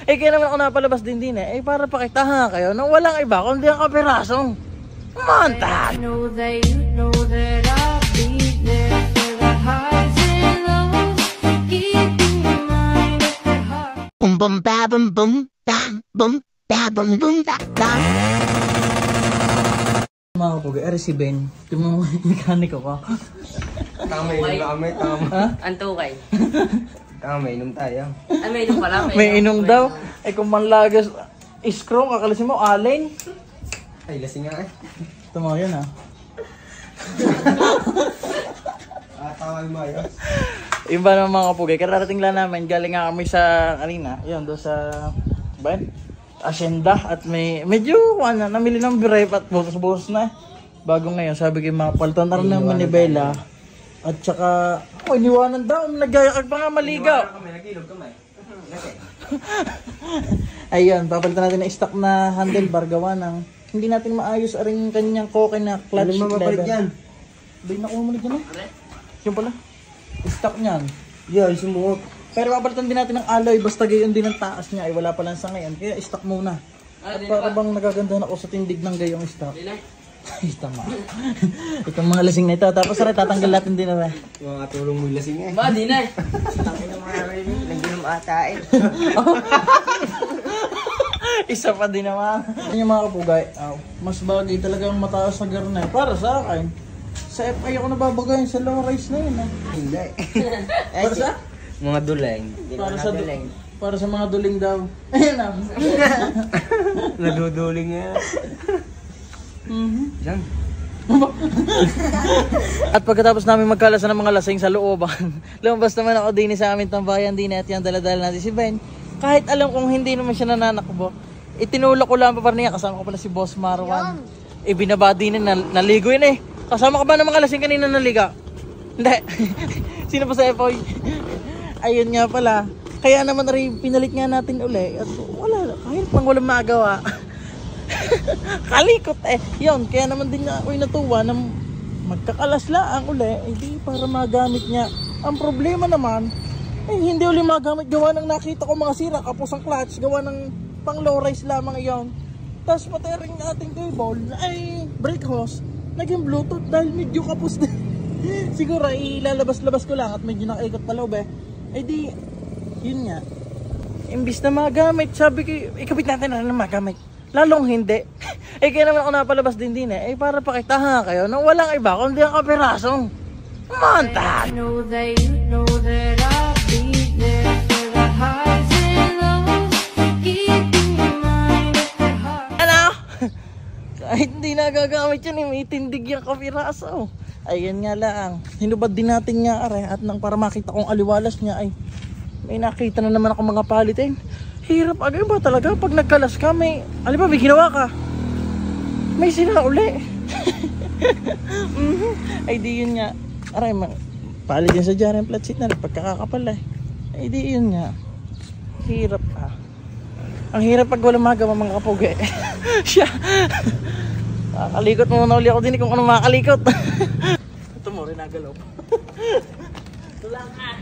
Eh kaya naman ako napalabas din eh. Eh para pakitahan kayo nang walang iba kundi ang kapirasong Montag. Know that you know that I'll be there for the highs and lows. Keep in mind at the heart. Boom boom ba boom boom bam boom ba boom boom ba bam. Mga kapugi, si Ben. Yung mga mekaniko ko. Tama inom kami, tama. Ha? Antukay. Tama, inom tayo. Ay, may inom pala. May inom daw. Eh kung manlagas, iskrong, kakalisin mo, alin. Ay, lasing nga eh. Ito mga yun ha. Tawa yung mayos. Iba ng mga kapugi. Kararating lang namin. Galing nga kami sa kanina. Yun, doon sa Ben, Hacienda. At medyo namili ng brief at busos-busos na. Bago ngayon, sabi ko mga palitan na rin ng manibela. At saka, iniwanan daw. Nagayakag pa nga maligaw. Nagilog kami. Ayun, papalitan natin ng stock na handlebar gawa ng hindi natin maayos aring yung kanyang koke na clutch Alam mo mapalit yan. Bay, nakuha mo na dyan Yung pala. Stock niyan. Yeah, sumuot. Pero papalitan din natin ng alloy. Basta gayon din ang taas niya. Ay wala pa lang sa ngayon. Kaya stock muna. At para bang nagagandahan ako sa tindig ng gayong stock. Ay, tama. Itong mga lasing na ito. Tapos aray, tatanggal natin din na Mga tulong mo lasing eh. Ba, di na eh. Nag-inom ata eh. Isa pa din naman. Yung mga kapugay, mas bagay talaga ang mataas sa garna. Para sa akin, sa FI ako nababagayin sa low rise na yun. Hindi. Para sa? Mga duleng. Para sa mga duling daw. Ayun na. Naduduling nga. Diyan. At pagkatapos namin magkalasan ng mga lasing sa looban, lumabas naman ako din sa amin tambayan din at yan dala-dala natin si Ben. Kahit alam kong hindi naman siya nananakbo, itinulak ko lang pa niya. Kasama ko pala si Boss Marwan. Binabadi na naligo yun eh. Kasama ka ba ng mga lasing kanina naliga? Hindi. Sino pa sa FOI? Ayun nga pala. Kaya naman rin pinalit nga natin uli. At wala, kahit pang walang magawa. Kalikot eh. Yun, kaya naman din na ako'y natuwa na magkakalaslaan uli. Hindi para magamit niya. Ang problema naman, hindi uli magamit. Gawa ng nakita ko mga sira. Kapos ang clutch. Gawa ng pang low rise lamang iyon. Tapos pati rin ating cable ay brake hose. Naging bluetooth dahil medyo kapos din. Siguro ilalabas-labas ko lang at medyo nakaikot pa loob eh. Di, yun nga. Imbis na magamit, sabi ko, ikabit natin na magamit. Lalong hindi. Kaya naman ako napalabas din eh. Para pakitahan kayo nang walang iba kundi ang kapirasong Montag. Know that you know that I'll be there for the highs and lows. Keep in mind at the heart. Ano? Kahit hindi nagagamit yun, may tindig yung kapiraso. Ayan nga lang. Hinubad din natin nga are. At nang para makita kong aliwalas niya ay may nakita na naman ako mga palitin. Hirap agad ba talaga pag nagkalas ka may ginawa ka. May sila uli. Ay di yun nga. Aray, palit din sa dyan yung flat seat na pagkakakapal eh. Ay di yun nga. Hirap ah. Ang hirap pag walang magawa mga kapugi. Siya. Makalikot mo na uli ako din kung ano makalikot. Ito mo rin nagalaw. Ito lang ah.